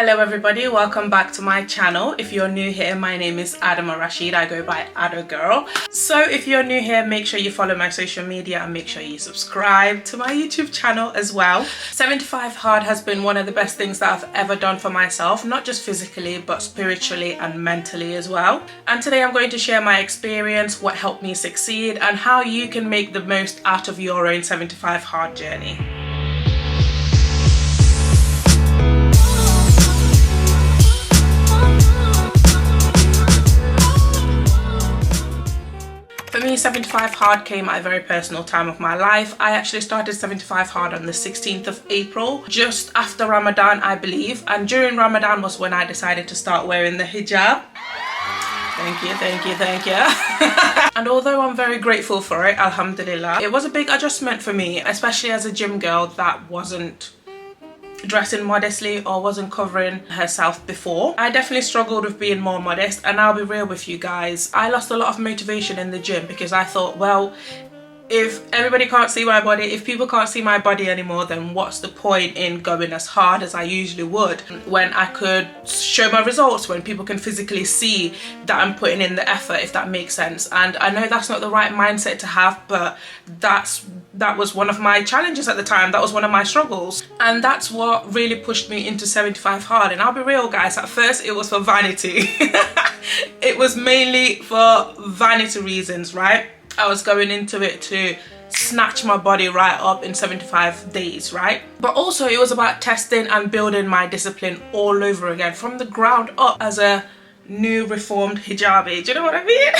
Hello everybody, welcome back to my channel. If you're new here, my name is Adama Rashid. I go by Ado Girl. So if you're new here, make sure you follow my social media and make sure you subscribe to my YouTube channel as well. 75 Hard has been one of the best things that I've ever done for myself, not just physically but spiritually and mentally as well. And today I'm going to share my experience, what helped me succeed, and how you can make the most out of your own 75 Hard journey. For me, 75 Hard came at a very personal time of my life. I actually started 75 Hard on the 16th of April, just after Ramadan, I believe. And during Ramadan was when I decided to start wearing the hijab. Thank you. And although I'm very grateful for it, alhamdulillah, it was a big adjustment for me, especially as a gym girl that wasn't dressing modestly or wasn't covering herself before. I definitely struggled with being more modest, and I'll be real with you guys, I lost a lot of motivation in the gym because I thought, well, if everybody can't see my body, if people can't see my body anymore, then what's the point in going as hard as I usually would when I could show my results, when people can physically see that I'm putting in the effort, if that makes sense. And I know that's not the right mindset to have, but that was one of my challenges at the time. That was one of my struggles, and that's what really pushed me into 75 Hard. And I'll be real guys, at first it was for vanity. It was mainly for vanity reasons, right? I was going into it to snatch my body right up in 75 days, right? But also it was about testing and building my discipline all over again from the ground up as a new reformed hijabi. Do you know what I mean?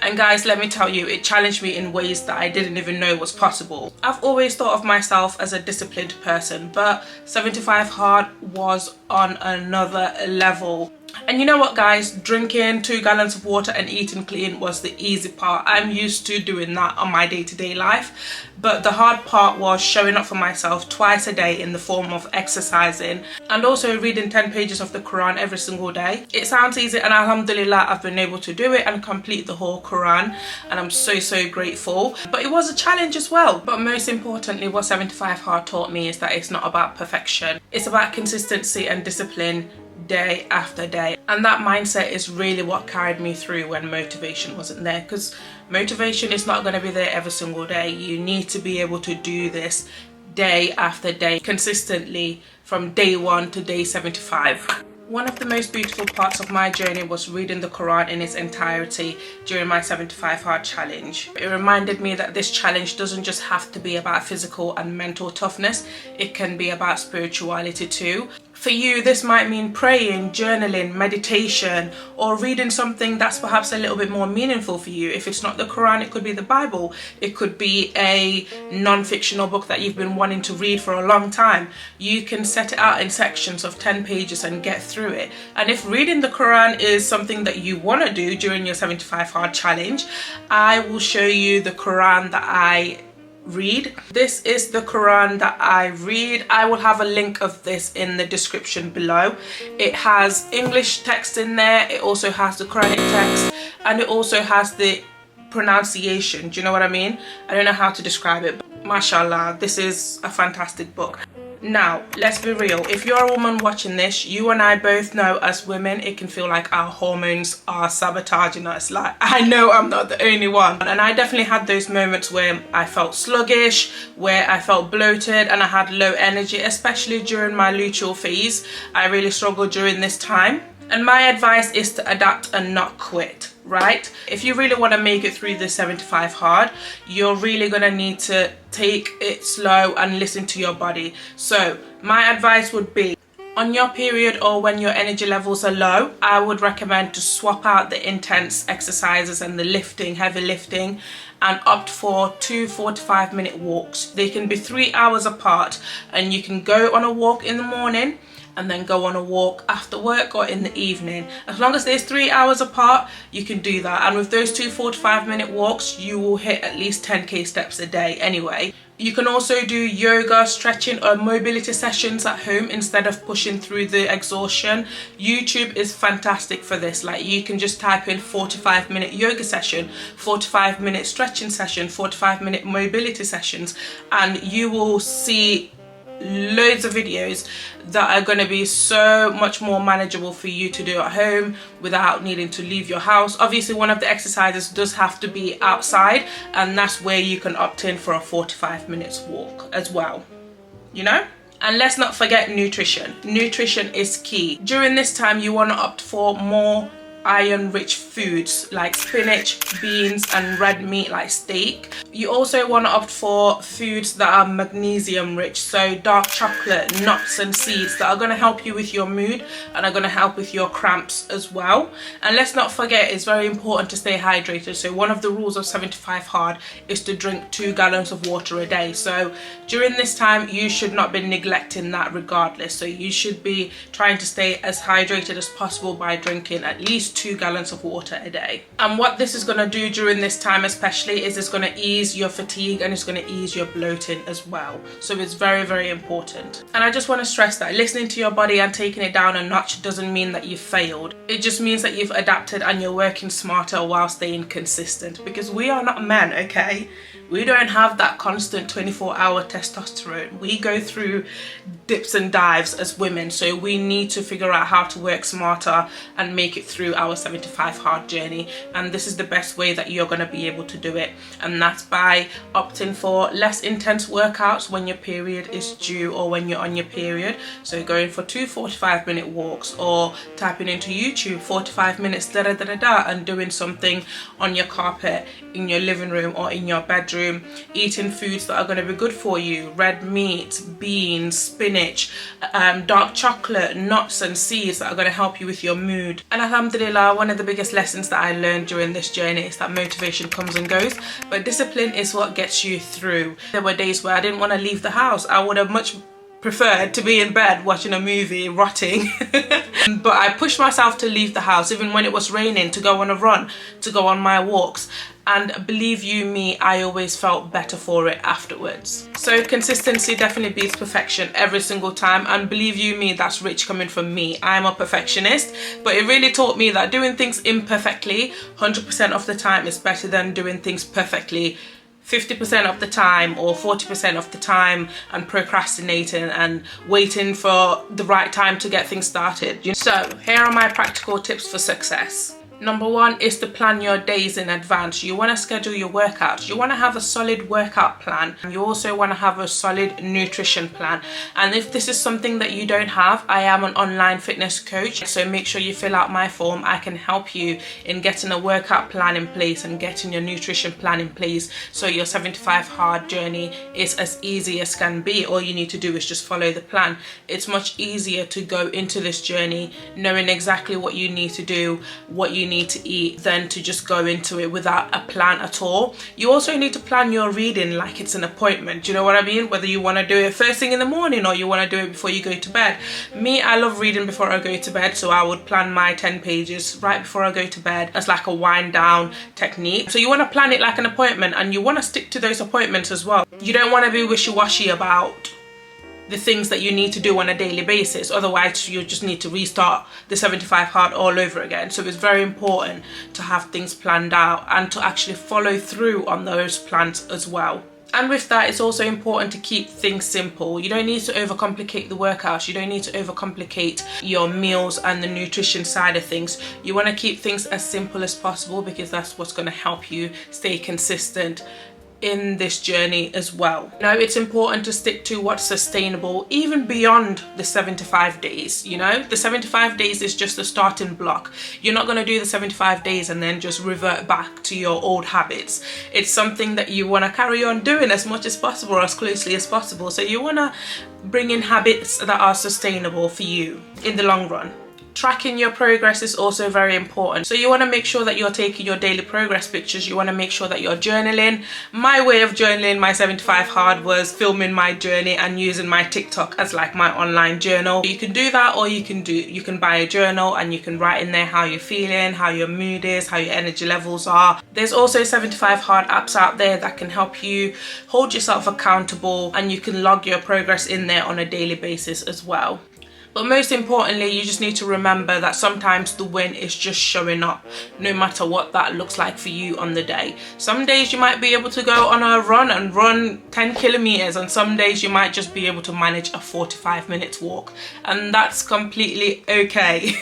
And guys, let me tell you, it challenged me in ways that I didn't even know was possible. I've always thought of myself as a disciplined person, but 75 Hard was on another level. And you know what guys, drinking 2 gallons of water and eating clean was the easy part. I'm used to doing that on my day-to-day life. But the hard part was showing up for myself twice a day in the form of exercising and also reading 10 pages of the Quran every single day. It sounds easy, and alhamdulillah I've been able to do it and complete the whole Quran, and I'm so grateful. But it was a challenge as well. But most importantly, what 75 Hard taught me is that it's not about perfection. It's about consistency and discipline day after day, and that mindset is really what carried me through when motivation wasn't there, because motivation is not going to be there every single day. You need to be able to do this day after day consistently from day 1 to day 75. One of the most beautiful parts of my journey was reading the Quran in its entirety during my 75 Hard challenge. It reminded me that this challenge doesn't just have to be about physical and mental toughness, it can be about spirituality too. For you, this might mean praying, journaling, meditation, or reading something that's perhaps a little bit more meaningful for you. If it's not the Quran, it could be the Bible. It could be a non-fictional book that you've been wanting to read for a long time. You can set it out in sections of 10 pages and get through it. And if reading the Quran is something that you want to do during your 75 Hard challenge, I will show you the Quran that I read. This is the Quran that I read. I will have a link of this in the description below. It has English text in there, it also has the Quranic text, and it also has the pronunciation. Do you know what I mean? I don't know how to describe it, but mashallah, this is a fantastic book. Now, let's be real. If you're a woman watching this, you and I both know as women, it can feel like our hormones are sabotaging us. Like, I know I'm not the only one. And I definitely had those moments where I felt sluggish, where I felt bloated, and I had low energy, especially during my luteal phase. I really struggled during this time. And my advice is to adapt and not quit, right? If you really want to make it through the 75 Hard, you're really going to need to take it slow and listen to your body. So my advice would be, on your period or when your energy levels are low, I would recommend to swap out the intense exercises and the lifting, heavy lifting, and opt for 2 45-minute walks. They can be 3 hours apart, and you can go on a walk in the morning and then go on a walk after work or in the evening. As long as there's 3 hours apart, you can do that. And with those 2 45-minute walks, you will hit at least 10k steps a day anyway. You can also do yoga, stretching, or mobility sessions at home instead of pushing through the exhaustion. YouTube is fantastic for this. Like, you can just type in 45-minute yoga session, 45-minute stretching session, 45-minute mobility sessions, and you will see loads of videos that are going to be so much more manageable for you to do at home without needing to leave your house. Obviously, one of the exercises does have to be outside, and that's where you can opt in for a 45 minutes walk as well, you know. And let's not forget nutrition. Nutrition is key. During this time, you want to opt for more iron-rich foods like spinach, beans, and red meat like steak. You also want to opt for foods that are magnesium-rich, so dark chocolate, nuts, and seeds that are going to help you with your mood and are going to help with your cramps as well. And let's not forget, it's very important to stay hydrated. So one of the rules of 75 Hard is to drink 2 gallons of water a day. So during this time, you should not be neglecting that regardless. So you should be trying to stay as hydrated as possible by drinking at least 2 gallons of water a day. And what this is going to do during this time especially is it's going to ease your fatigue and it's going to ease your bloating as well. So it's very, very important. And I just want to stress that listening to your body and taking it down a notch doesn't mean that you've failed. It just means that you've adapted and you're working smarter while staying consistent, because we are not men, okay? We don't have that constant 24-hour testosterone. We go through dips and dives as women, so we need to figure out how to work smarter and make it through our 75 Hard journey. And this is the best way that you're going to be able to do it, and that's by opting for less intense workouts when your period is due or when you're on your period. So going for 2 45-minute walks, or typing into YouTube 45 minutes da da da da da and doing something on your carpet in your living room or in your bedroom. Eating foods that are going to be good for you: red meat, beans, spinach, dark chocolate, nuts, and seeds that are going to help you with your mood. And alhamdulillah, one of the biggest lessons that I learned during this journey is that motivation comes and goes, but discipline is what gets you through. There were days where I didn't want to leave the house. I would have much preferred to be in bed watching a movie, rotting. But I pushed myself to leave the house even when it was raining, to go on a run, to go on my walks. And believe you me, I always felt better for it afterwards. So consistency definitely beats perfection every single time. And believe you me, that's rich coming from me. I'm a perfectionist, but it really taught me that doing things imperfectly 100% of the time is better than doing things perfectly 50% of the time or 40% of the time and procrastinating and waiting for the right time to get things started. So here are my practical tips for success. Number 1 is to plan your days in advance. You want to schedule your workouts. You want to have a solid workout plan. You also want to have a solid nutrition plan. And if this is something that you don't have, I am an online fitness coach. So make sure you fill out my form. I can help you in getting a workout plan in place and getting your nutrition plan in place, so your 75 Hard journey is as easy as can be. All you need to do is just follow the plan. It's much easier to go into this journey knowing exactly what you need to do, what you need to eat, than to just go into it without a plan at all. You also need to plan your reading like it's an appointment. Do you know what I mean? Whether you want to do it first thing in the morning or you want to do it before you go to bed. Me, I love reading before I go to bed, so I would plan my 10 pages right before I go to bed as like a wind down technique. So you want to plan it like an appointment, and you want to stick to those appointments as well. You don't want to be wishy-washy about the things that you need to do on a daily basis. Otherwise, you just need to restart the 75 Hard all over again. So it's very important to have things planned out and to actually follow through on those plans as well. And with that, it's also important to keep things simple. You don't need to overcomplicate the workouts. You don't need to overcomplicate your meals and the nutrition side of things. You want to keep things as simple as possible, because that's what's going to help you stay consistent in this journey as well. Now, it's important to stick to what's sustainable even beyond the 75 days. You know, the 75 days is just a starting block. You're not going to do the 75 days and then just revert back to your old habits. It's something that you want to carry on doing as much as possible, as closely as possible. So you want to bring in habits that are sustainable for you in the long run. Tracking your progress is also very important. So you want to make sure that you're taking your daily progress pictures. You want to make sure that you're journaling. My way of journaling my 75 Hard was filming my journey and using my TikTok as like my online journal. You can do that, or you can buy a journal and you can write in there how you're feeling, how your mood is, how your energy levels are. There's also 75 Hard apps out there that can help you hold yourself accountable, and you can log your progress in there on a daily basis as well. But most importantly, you just need to remember that sometimes the win is just showing up, no matter what that looks like for you on the day. Some days you might be able to go on a run and run 10 kilometers, and some days you might just be able to manage a 45-minute walk, and that's completely okay.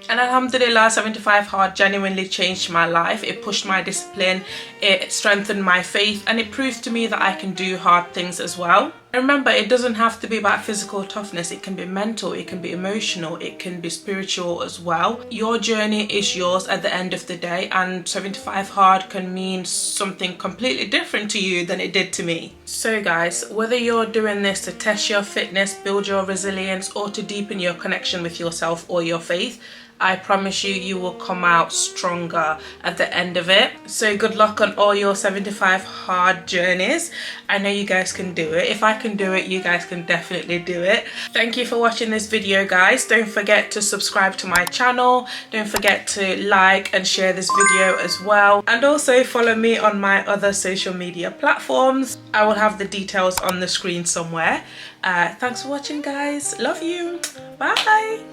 And alhamdulillah, 75 hard genuinely changed my life. It pushed my discipline, it strengthened my faith, and it proved to me that I can do hard things as well. And remember, it doesn't have to be about physical toughness. It can be mental, it can be emotional, it can be spiritual as well. Your journey is yours at the end of the day, and 75 hard can mean something completely different to you than it did to me. So guys, whether you're doing this to test your fitness, build your resilience, or to deepen your connection with yourself or your faith, I promise you, you will come out stronger at the end of it. So good luck on all your 75 hard journeys. I know you guys can do it. If I can do it, you guys can definitely do it. Thank you for watching this video, guys. Don't forget to subscribe to my channel. Don't forget to like and share this video as well. And also follow me on my other social media platforms. I will have the details on the screen somewhere. Thanks for watching, guys. Love you. Bye.